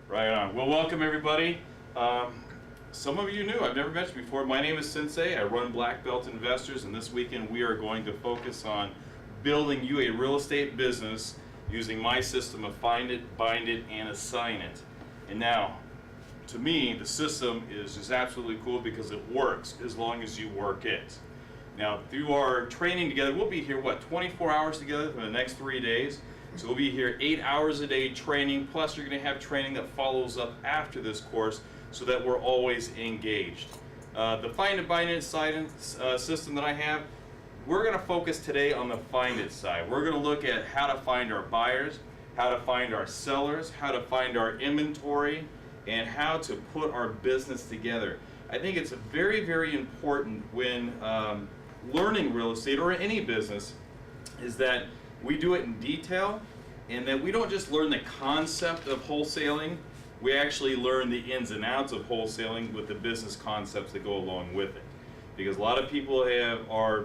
Right on. Well, welcome everybody. Some of you knew, I've never met you before. My name is Sensei. I run Black Belt Investors, and this weekend we are going to focus on building you a real estate business using my system of find it, bind it, and assign it. And now, to me, the system is just absolutely cool because it works as long as you work it. Now, through our training together, we'll be here, 24 hours together for the next 3 days. So we'll be here 8 hours a day training, plus you're going to have training that follows up after this course so that we're always engaged. The find it, bind it, assign system that I have, we're going to focus today on the find it side. We're going to look at how to find our buyers, how to find our sellers, how to find our inventory, and how to put our business together. I think it's very, very important when learning real estate or any business is that we do it in detail, and that we don't just learn the concept of wholesaling, we actually learn the ins and outs of wholesaling with the business concepts that go along with it. Because a lot of people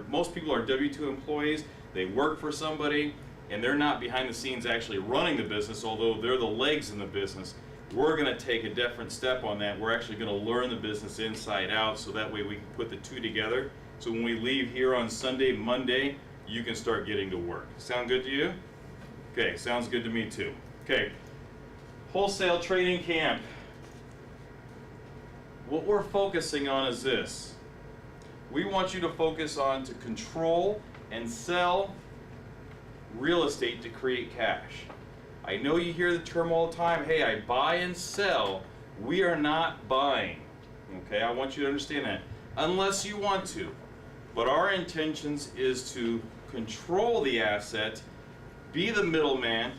most people are W-2 employees, they work for somebody, and they're not behind the scenes actually running the business, although they're the legs in the business. We're going to take a different step on that. We're actually going to learn the business inside out, so that way we can put the two together. So when we leave here on Sunday, Monday, you can start getting to work. Sound good to you? Okay, sounds good to me too. Okay, wholesale training camp. What we're focusing on is this. We want you to focus on to control and sell real estate to create cash. I know you hear the term all the time, hey, I buy and sell. We are not buying. Okay, I want you to understand that. Unless you want to. But our intentions is to control the asset, be the middleman,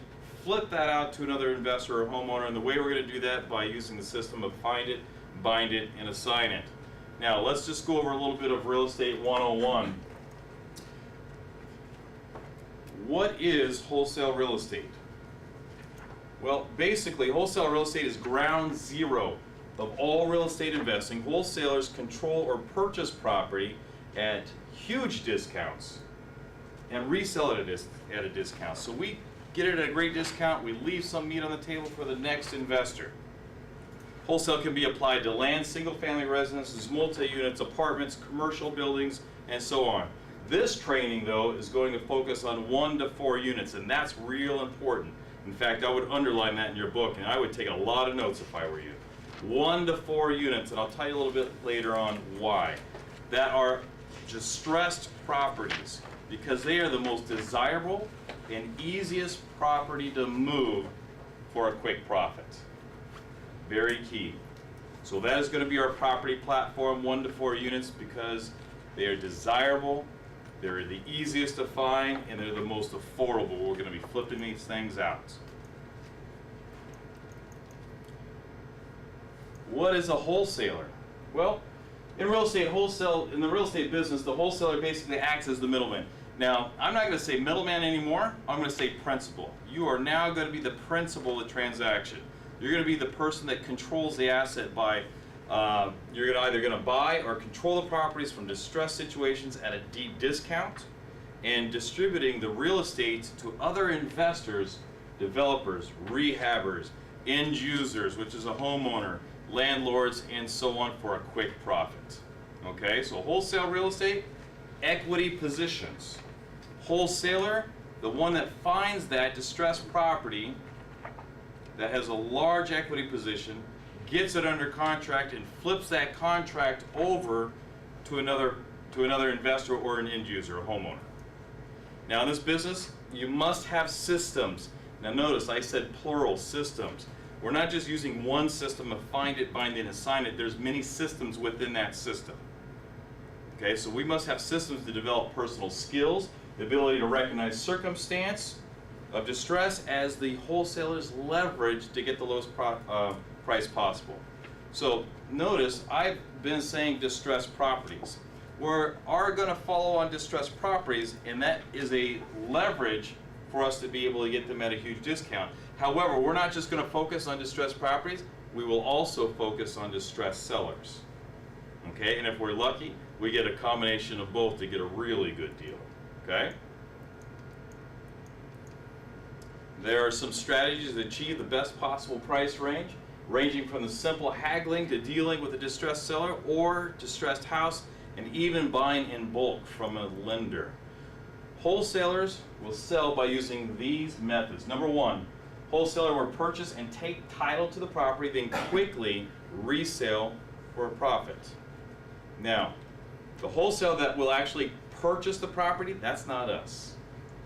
flip that out to another investor or homeowner, and the way we're going to do that by using the system of find it, bind it, and assign it. Now let's just go over a little bit of real estate 101. What is wholesale real estate? Well, basically wholesale real estate is ground zero of all real estate investing. Wholesalers control or purchase property at huge discounts and resell it at a discount. So we get it at a great discount, we leave some meat on the table for the next investor. Wholesale can be applied to land, single-family residences, multi-units, apartments, commercial buildings, and so on. This training, though, is going to focus on 1 to 4 units, and that's real important. In fact, I would underline that in your book, and I would take a lot of notes if I were you. 1 to 4 units, and I'll tell you a little bit later on why. That are distressed properties, because they are the most desirable and easiest property to move for a quick profit. Very key. So that is going to be our property platform, 1 to 4 units, because they are desirable, they're the easiest to find, and they're the most affordable. We're going to be flipping these things out. What is a wholesaler? Well, in real estate in the real estate business, the wholesaler basically acts as the middleman. Now, I'm not going to say middleman anymore. I'm going to say principal. You are now going to be the principal of the transaction. You're going to be the person that controls the asset by, you're either going to buy or control the properties from distressed situations at a deep discount and distributing the real estate to other investors, developers, rehabbers, end users, which is a homeowner, landlords, and so on for a quick profit. Okay, so wholesale real estate, equity positions. Wholesaler, the one that finds that distressed property that has a large equity position, gets it under contract, and flips that contract over to another investor or an end user, a homeowner. Now in this business, you must have systems. Now notice I said plural, systems. We're not just using one system of find it, bind it, assign it. There's many systems within that system. Okay, so we must have systems to develop personal skills, the ability to recognize circumstance of distress as the wholesaler's leverage to get the lowest price possible. So notice I've been saying distressed properties. We are going to follow on distressed properties, and that is a leverage for us to be able to get them at a huge discount. However, we're not just going to focus on distressed properties, we will also focus on distressed sellers. Okay, and if we're lucky, we get a combination of both to get a really good deal. Okay? There are some strategies to achieve the best possible price range. ranging from the simple haggling to dealing with a distressed seller or distressed house, and even buying in bulk from a lender. Wholesalers will sell by using these methods. Number one, wholesaler will purchase and take title to the property, then quickly resell for a profit. Now, the wholesaler that will actually purchase the property, that's not us.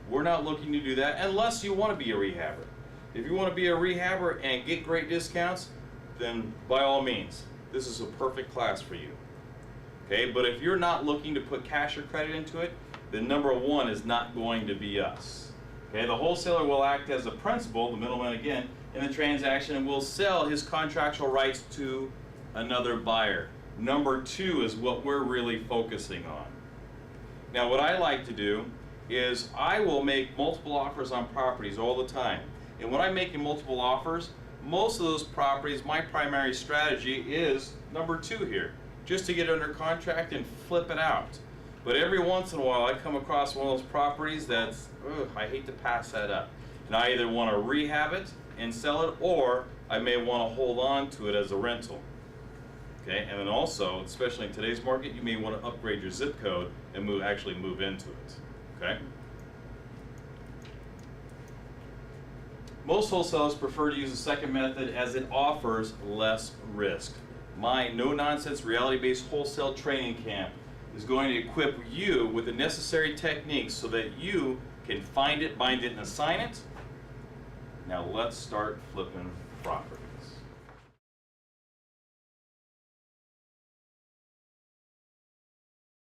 We're not looking to do that unless you want to be a rehabber. If you want to be a rehabber and get great discounts, then by all means, this is a perfect class for you. Okay, but if you're not looking to put cash or credit into it, then number one is not going to be us. Okay, the wholesaler will act as a principal, the middleman again, in the transaction and will sell his contractual rights to another buyer. Number two is what we're really focusing on. Now what I like to do is I will make multiple offers on properties all the time. And when I'm making multiple offers, most of those properties, my primary strategy is number two here, just to get it under contract and flip it out. But every once in a while I come across one of those properties that's, I hate to pass that up. And I either want to rehab it and sell it, or I may want to hold on to it as a rental. Okay, and then also, especially in today's market, you may want to upgrade your zip code and actually move into it. Okay? Most wholesalers prefer to use the second method as it offers less risk. My no-nonsense, reality-based wholesale training camp is going to equip you with the necessary techniques so that you can find it, bind it, and assign it. Now let's start flipping property.